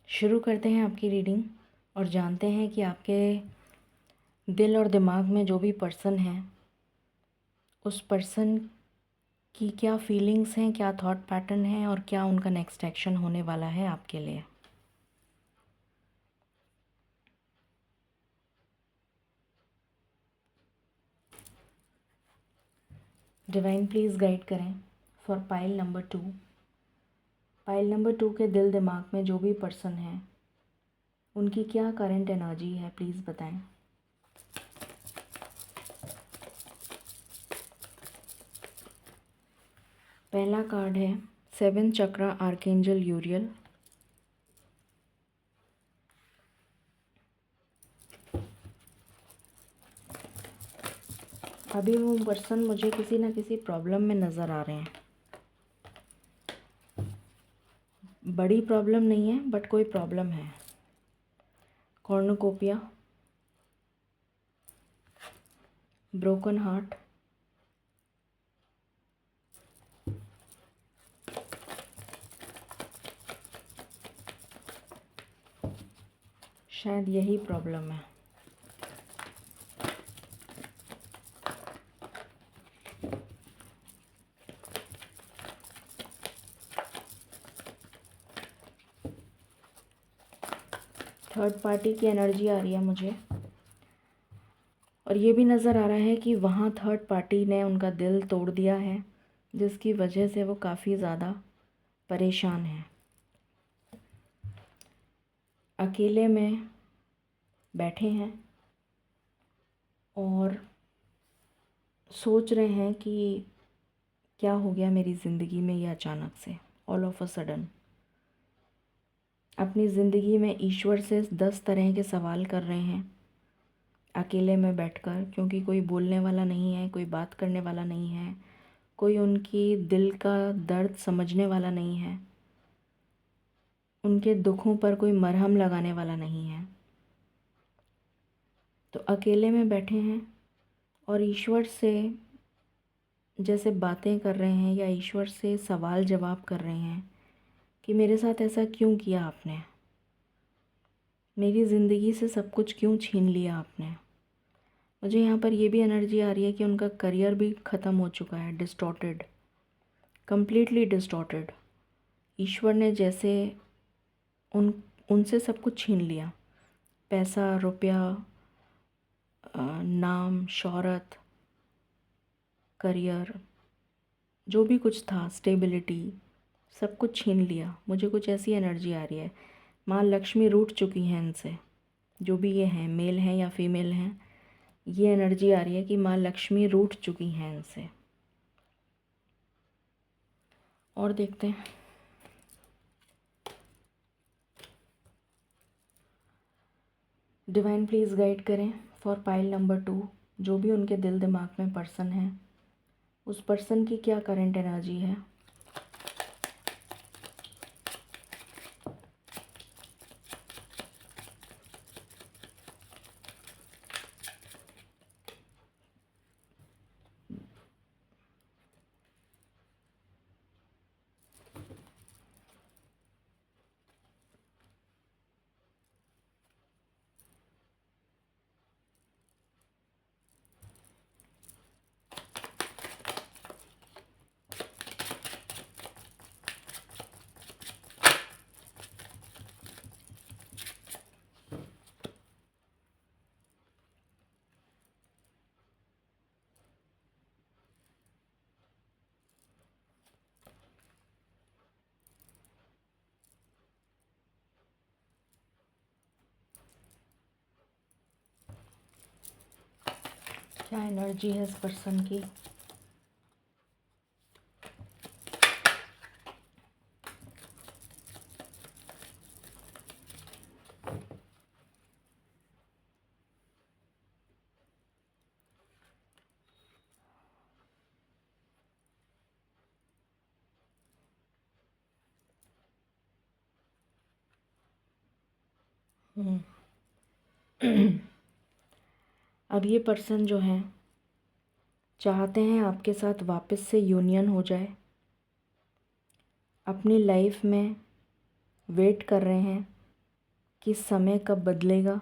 [SPEAKER 1] शुरू करते हैं आपकी रीडिंग और जानते हैं कि आपके दिल और दिमाग में जो भी पर्सन है, उस पर्सन की क्या फीलिंग्स हैं, क्या थॉट पैटर्न है और क्या उनका नेक्स्ट एक्शन होने वाला है आपके लिए। डिवाइन प्लीज़ गाइड करें for pile number 2। Pile number 2 के दिल दिमाग में जो भी पर्सन है, उनकी क्या करंट एनर्जी है, प्लीज़ बताएं। पहला कार्ड है 7 चक्रा आर्कएंजल यूरियल। अभी वो पर्सन मुझे किसी ना किसी प्रॉब्लम में नज़र आ रहे हैं। बड़ी प्रॉब्लम नहीं है बट कोई प्रॉब्लम है। कॉर्नुकोपिया, ब्रोकन हार्ट, शायद यही प्रॉब्लम है। थर्ड पार्टी की एनर्जी आ रही है मुझे और ये भी नज़र आ रहा है कि वहाँ थर्ड पार्टी ने उनका दिल तोड़ दिया है जिसकी वजह से वो काफ़ी ज़्यादा परेशान है। अकेले में बैठे हैं और सोच रहे हैं कि क्या हो गया मेरी ज़िंदगी में ये अचानक से, ऑल ऑफ अ सडन। अपनी ज़िंदगी में ईश्वर से 10 तरह के सवाल कर रहे हैं अकेले में बैठकर, क्योंकि कोई बोलने वाला नहीं है, कोई बात करने वाला नहीं है, कोई उनकी दिल का दर्द समझने वाला नहीं है, उनके दुखों पर कोई मरहम लगाने वाला नहीं है। तो अकेले में बैठे हैं और ईश्वर से जैसे बातें कर रहे हैं या ईश्वर से सवाल जवाब कर रहे हैं कि मेरे साथ ऐसा क्यों किया आपने, मेरी ज़िंदगी से सब कुछ क्यों छीन लिया आपने। मुझे यहाँ पर ये भी एनर्जी आ रही है कि उनका करियर भी ख़त्म हो चुका है, डिस्टॉर्टेड, कम्प्लीटली डिस्टॉर्टेड। ईश्वर ने जैसे उनसे सब कुछ छीन लिया, पैसा, रुपया, नाम, शोहरत, करियर, जो भी कुछ था, स्टेबिलिटी, सब कुछ छीन लिया। मुझे कुछ ऐसी एनर्जी आ रही है, माँ लक्ष्मी रूठ चुकी हैं इनसे, जो भी ये हैं, मेल हैं या फीमेल हैं। ये एनर्जी आ रही है कि माँ लक्ष्मी रूठ चुकी हैं इनसे। और देखते हैं। डिवाइन प्लीज़ गाइड करें फॉर पाइल नंबर 2, जो भी उनके दिल दिमाग में पर्सन है, उस पर्सन की क्या करंट एनर्जी है। क्या एनर्जी है इस पर्सन की। अब ये पर्सन जो है चाहते हैं आपके साथ वापस से यूनियन हो जाए, अपनी लाइफ में वेट कर रहे हैं कि समय कब बदलेगा,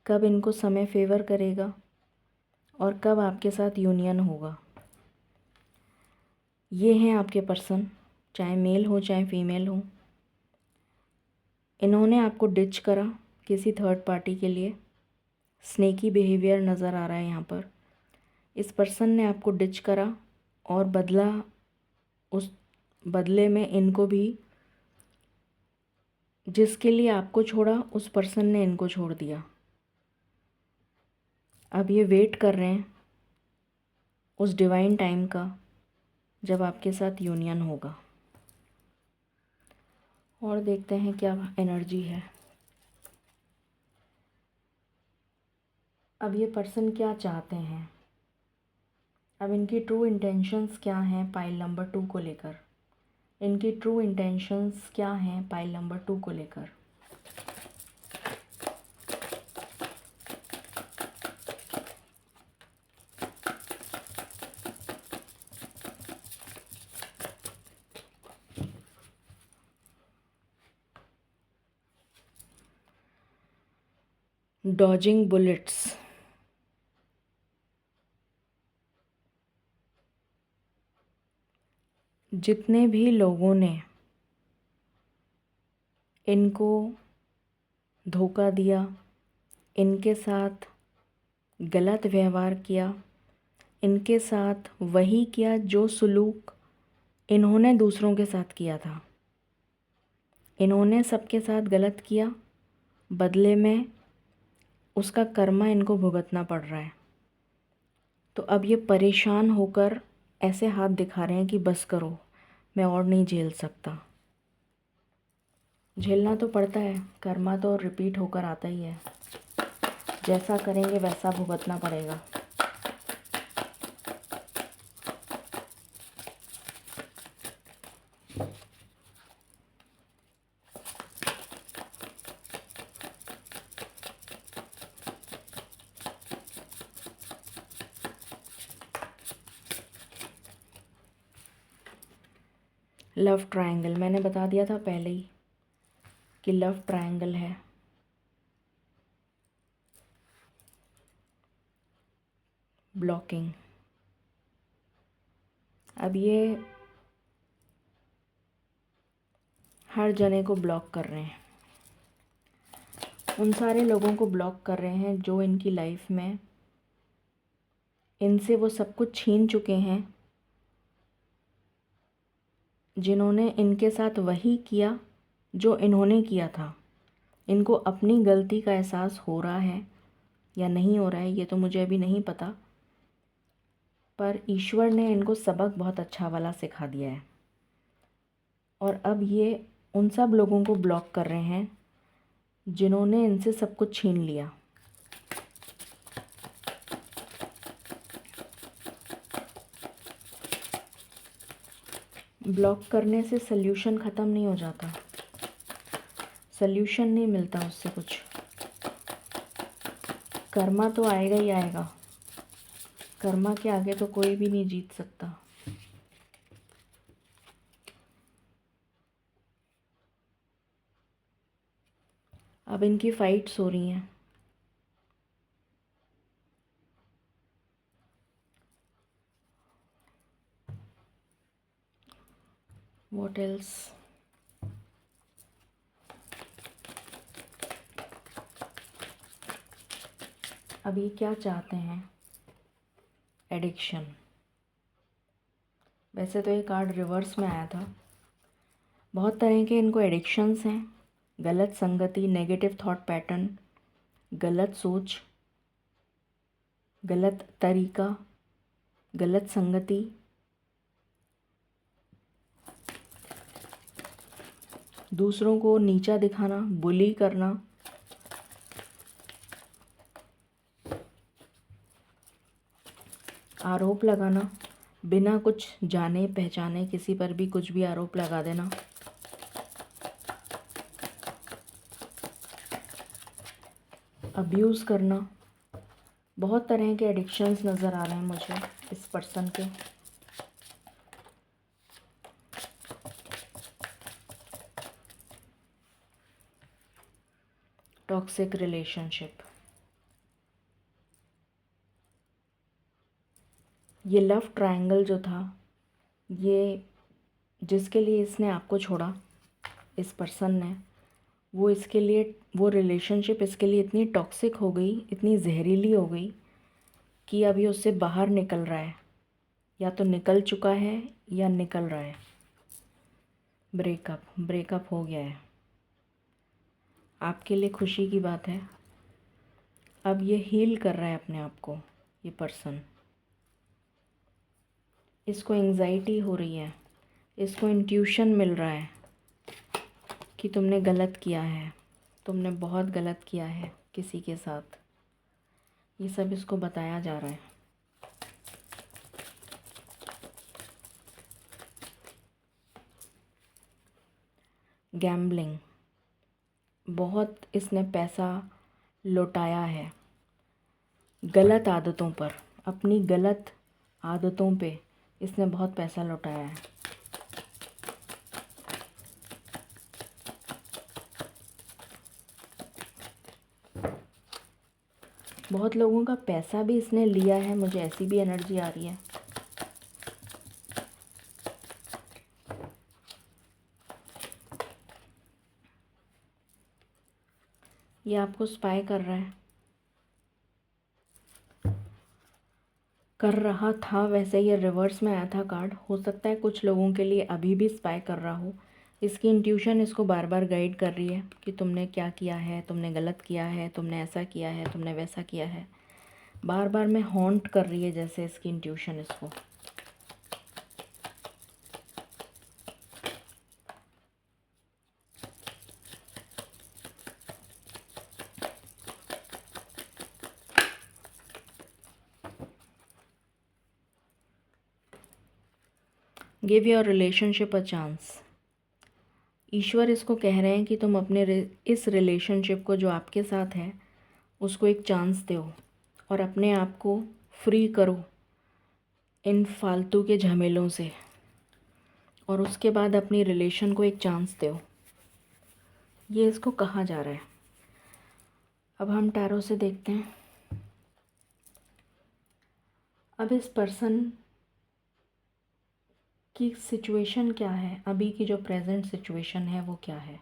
[SPEAKER 1] कब इनको समय फेवर करेगा और कब आपके साथ यूनियन होगा। ये हैं आपके पर्सन, चाहे मेल हो चाहे फीमेल हो। इन्होंने आपको डिच करा किसी थर्ड पार्टी के लिए, स्नेकी बिहेवियर नज़र आ रहा है यहाँ पर। इस पर्सन ने आपको डिच करा और बदला, उस बदले में इनको भी, जिसके लिए आपको छोड़ा उस पर्सन ने इनको छोड़ दिया। अब ये वेट कर रहे हैं उस डिवाइन टाइम का जब आपके साथ यूनियन होगा। और देखते हैं क्या एनर्जी है। अब ये पर्सन क्या चाहते हैं, अब इनकी ट्रू इंटेंशंस क्या हैं पाइल नंबर 2 को लेकर। इनकी ट्रू इंटेंशंस क्या हैं पाइल नंबर 2 को लेकर। Dodging bullets. जितने भी लोगों ने इनको धोखा दिया, इनके साथ गलत व्यवहार किया, इनके साथ वही किया जो सलूक इन्होंने दूसरों के साथ किया था, इन्होंने सबके साथ गलत किया, बदले में उसका कर्मा इनको भुगतना पड़ रहा है। तो अब ये परेशान होकर ऐसे हाथ दिखा रहे हैं कि बस करो, मैं और नहीं झेल सकता। झेलना तो पड़ता है, कर्मा तो रिपीट होकर आता ही है, जैसा करेंगे वैसा भुगतना पड़ेगा। लव ट्रायंगल मैंने बता दिया था पहले ही कि लव ट्रायंगल है। ब्लॉकिंग, अब ये हर जने को ब्लॉक कर रहे हैं, उन सारे लोगों को ब्लॉक कर रहे हैं जो इनकी लाइफ में इनसे वो सब कुछ छीन चुके हैं, जिन्होंने इनके साथ वही किया जो इन्होंने किया था। इनको अपनी गलती का एहसास हो रहा है या नहीं हो रहा है ये तो मुझे अभी नहीं पता, पर ईश्वर ने इनको सबक बहुत अच्छा वाला सिखा दिया है। और अब ये उन सब लोगों को ब्लॉक कर रहे हैं जिन्होंने इनसे सब कुछ छीन लिया। ब्लॉक करने से सल्यूशन ख़त्म नहीं हो जाता, सल्यूशन नहीं मिलता उससे कुछ, कर्मा तो आएगा ही आएगा, कर्मा के आगे तो कोई भी नहीं जीत सकता। अब इनकी फाइट्स हो रही हैं, व्हाट एल्स। अब ये क्या चाहते हैं, एडिक्शन। वैसे तो ये कार्ड रिवर्स में आया था। बहुत तरह के इनको एडिक्शंस हैं, गलत संगति, नेगेटिव थॉट पैटर्न, गलत सोच, गलत तरीका, गलत संगति, दूसरों को नीचा दिखाना, बुली करना, आरोप लगाना, बिना कुछ जाने पहचाने किसी पर भी कुछ भी आरोप लगा देना, अब्यूज़ करना। बहुत तरह के एडिक्शंस नज़र आ रहे हैं मुझे इस पर्सन के। टॉक्सिक रिलेशनशिप, ये लव ट्रायंगल जो था, ये जिसके लिए इसने आपको छोड़ा, इस पर्सन ने, वो इसके लिए, वो रिलेशनशिप इसके लिए इतनी टॉक्सिक हो गई, इतनी जहरीली हो गई कि अभी उससे बाहर निकल रहा है, या तो निकल चुका है या निकल रहा है। ब्रेकअप हो गया है। आपके लिए खुशी की बात है, अब ये हील कर रहा है अपने आप को। ये पर्सन, इसको एंजाइटी हो रही है, इसको इंट्यूशन मिल रहा है कि तुमने गलत किया है, तुमने बहुत गलत किया है किसी के साथ, ये सब इसको बताया जा रहा है। गैम्बलिंग, बहुत इसने पैसा लौटाया है गलत आदतों पर, अपनी गलत आदतों पे इसने बहुत पैसा लौटाया है। बहुत लोगों का पैसा भी इसने लिया है, मुझे ऐसी भी एनर्जी आ रही है। ये आपको स्पाई कर रहा है। कर रहा था, वैसे ये रिवर्स में आया था कार्ड। हो सकता है कुछ लोगों के लिए अभी भी स्पाई कर रहा हो। इसकी इंट्यूशन इसको बार बार गाइड कर रही है कि तुमने क्या किया है, तुमने गलत किया है, तुमने ऐसा किया है, तुमने वैसा किया है। बार बार में हॉन्ट कर रही है जैसे इसकी इंट्यूशन इसको। Give your relationship a chance. ईश्वर इसको कह रहे हैं कि तुम अपने इस रिलेशनशिप को जो आपके साथ है उसको एक चांस दो और अपने आप को फ्री करो इन फालतू के झमेलों से, और उसके बाद अपनी रिलेशन को एक चांस दो। ये इसको कहा जा रहा है। अब हम टैरो से देखते हैं। अब इस पर्सन की सिचुएशन क्या है, अभी की जो प्रेजेंट सिचुएशन है वो क्या है।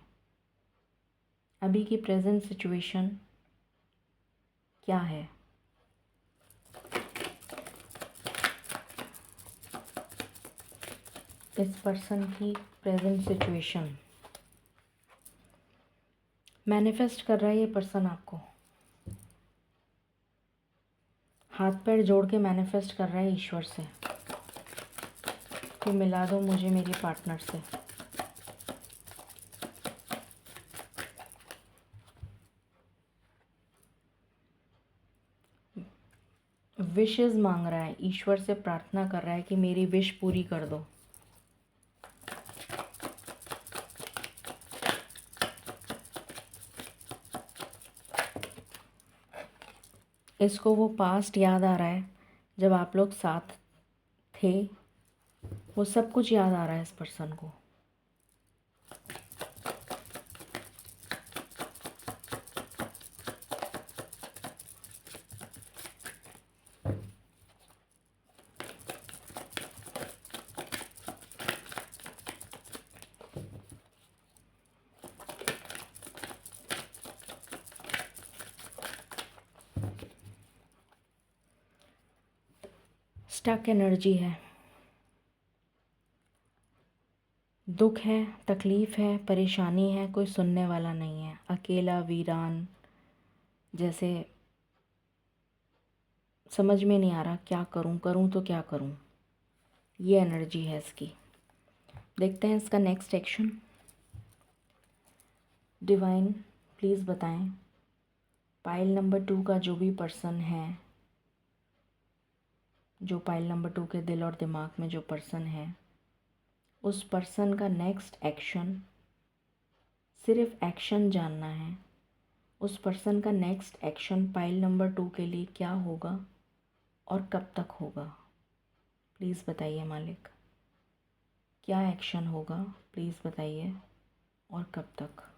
[SPEAKER 1] अभी की प्रेजेंट सिचुएशन क्या है। इस पर्सन की प्रेजेंट सिचुएशन मैनिफेस्ट कर रहा है ये पर्सन आपको, हाथ पैर जोड़ के मैनिफेस्ट कर रहा है ईश्वर से कि मिला दो मुझे मेरे पार्टनर से। विशेस मांग रहा है, ईश्वर से प्रार्थना कर रहा है कि मेरी विश पूरी कर दो। इसको वो पास्ट याद आ रहा है जब आप लोग साथ थे, वो सब कुछ याद आ रहा है इस पर्सन को। स्टक एनर्जी है, दुख है, तकलीफ़ है, परेशानी है, कोई सुनने वाला नहीं है, अकेला वीरान, जैसे समझ में नहीं आ रहा क्या करूं, करूं तो क्या करूं। ये एनर्जी है इसकी। देखते हैं इसका नेक्स्ट एक्शन। डिवाइन प्लीज़ बताएं, पाइल नंबर 2 का जो भी पर्सन है, जो पाइल नंबर 2 के दिल और दिमाग में जो पर्सन है, उस पर्सन का नेक्स्ट एक्शन, सिर्फ एक्शन जानना है। उस पर्सन का नेक्स्ट एक्शन पाइल नंबर 2 के लिए क्या होगा और कब तक होगा। प्लीज़ बताइए मालिक, क्या एक्शन होगा, प्लीज़ बताइए, और कब तक।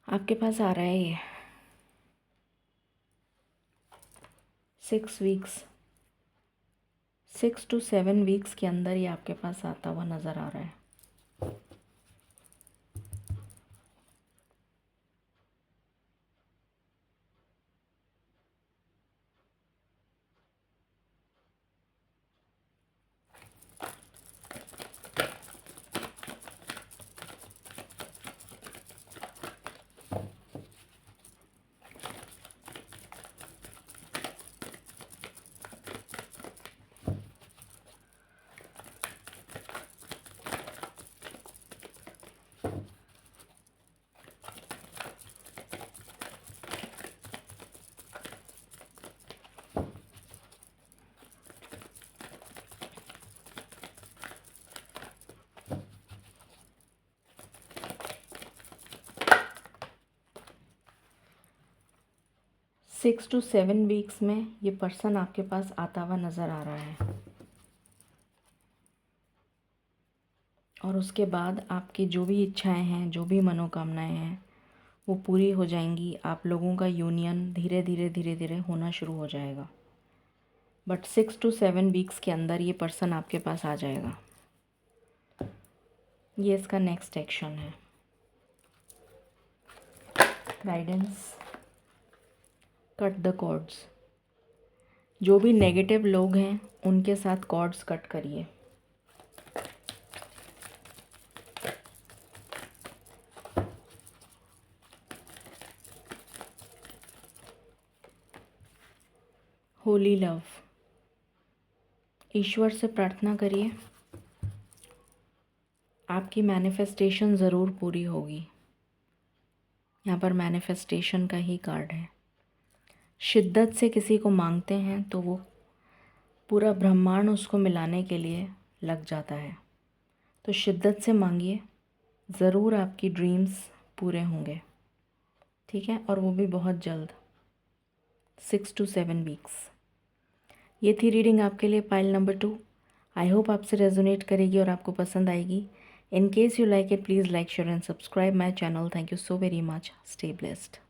[SPEAKER 1] आपके पास आ रहा है ये 6 to 7 वीक्स के अंदर ये आपके पास आता हुआ नज़र आ रहा है। सिक्स टू 7 वीक्स में ये पर्सन आपके पास आता हुआ नज़र आ रहा है, और उसके बाद आपकी जो भी इच्छाएं हैं, जो भी मनोकामनाएं हैं, वो पूरी हो जाएंगी। आप लोगों का यूनियन धीरे धीरे धीरे धीरे होना शुरू हो जाएगा। बट 6 to 7 वीक्स के अंदर ये पर्सन आपके पास आ जाएगा। ये इसका नेक्स्ट एक्शन है। Guidance, cut the cords. जो भी नेगेटिव लोग हैं उनके साथ कॉर्ड्स कट करिए। होली लव, ईश्वर से प्रार्थना करिए, आपकी मैनिफेस्टेशन ज़रूर पूरी होगी। यहाँ पर मैनिफेस्टेशन का ही कार्ड है। शिद्दत से किसी को मांगते हैं तो वो पूरा ब्रह्मांड उसको मिलाने के लिए लग जाता है। तो शिद्दत से मांगिए, ज़रूर आपकी ड्रीम्स पूरे होंगे, ठीक है, और वो भी बहुत जल्द। 6 to 7 वीक्स। ये थी रीडिंग आपके लिए पाइल नंबर 2। आई होप आपसे रेजोनेट करेगी और आपको पसंद आएगी। In case you like it, please like, share and subscribe my channel. Thank you so very much. Stay blessed.